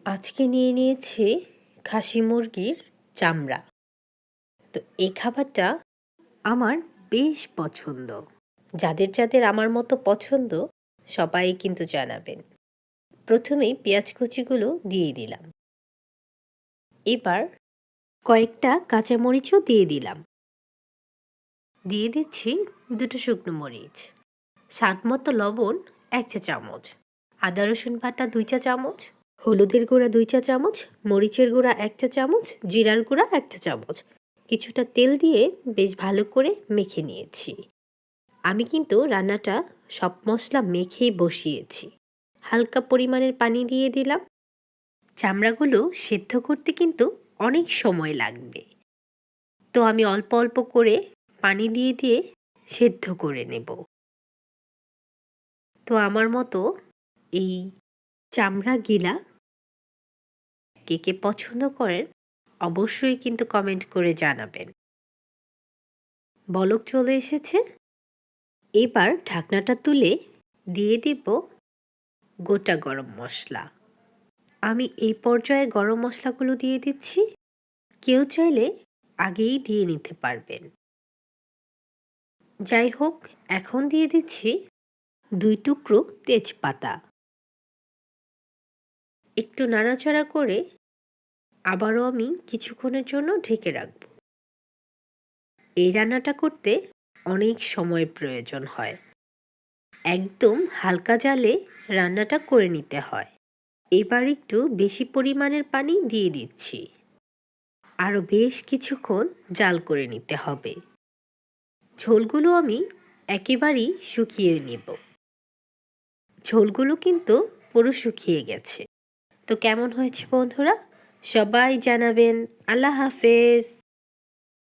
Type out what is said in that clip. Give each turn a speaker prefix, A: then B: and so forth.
A: আজকে নিয়ে নিয়েছি খাসি মুরগির চামড়া। তো এই খাবারটা আমার বেশ পছন্দ। যাদের যাদের আমার মতো পছন্দ সবাই কিন্তু জানাবেন। প্রথমেই পেঁয়াজ কুচিগুলো দিয়ে দিলাম। এবার কয়েকটা কাঁচামরিচও দিয়ে দিলাম। দিয়ে দিচ্ছি 2টো শুকনো মরিচ, স্বাদ মতো লবণ 1 চা চামচ, আদা রসুন বাটা 2 চা চামচ, হলুদের গুঁড়া 2 চা চামচ, মরিচের গুঁড়া 1 চা চামচ, জিরার গুঁড়া 1 চা চামচ। কিছুটা তেল দিয়ে বেশ ভালো করে মেখে নিয়েছি। আমি কিন্তু রান্নাটা সব মশলা মেখেই বসিয়েছি। হালকা পরিমাণের পানি দিয়ে দিলাম। চামড়াগুলো সেদ্ধ করতে কিন্তু অনেক সময় লাগবে, তো আমি অল্প অল্প করে পানি দিয়ে দিয়ে সেদ্ধ করে নেব। তো আমার মতো এই চামড়া গিলা কে কে পছন্দ করেন অবশ্যই কিন্তু কমেন্ট করে জানাবেন। বলক চলে এসেছে। এবার ঢাকনাটা তুলে দিয়ে দিব গোটা গরম মশলা। আমি এই পর্যায়ে গরম মশলাগুলো দিয়ে দিচ্ছি। কেউ চাইলে আগেই দিয়ে নিতে পারবেন। যাই হোক, এখন দিয়ে দিচ্ছি 2 টুকরো তেজপাতা। একটু নাড়াচাড়া করে আবারও আমি কিছুক্ষণের জন্য ঢেকে রাখব। এই রান্নাটা করতে অনেক সময় প্রয়োজন হয়। একদম হালকা জালে রান্নাটা করে নিতে হয়। এবার একটু বেশি পরিমাণের পানি দিয়ে দিচ্ছি। আরও বেশ কিছুক্ষণ জাল করে নিতে হবে। ঝোলগুলো আমি একেবারেই শুকিয়ে নেব। ঝোলগুলো কিন্তু পুরো শুকিয়ে গেছে। তো কেমন হয়েছে বন্ধুরা? সবাই জানাবেন। আল্লাহ হাফেজ।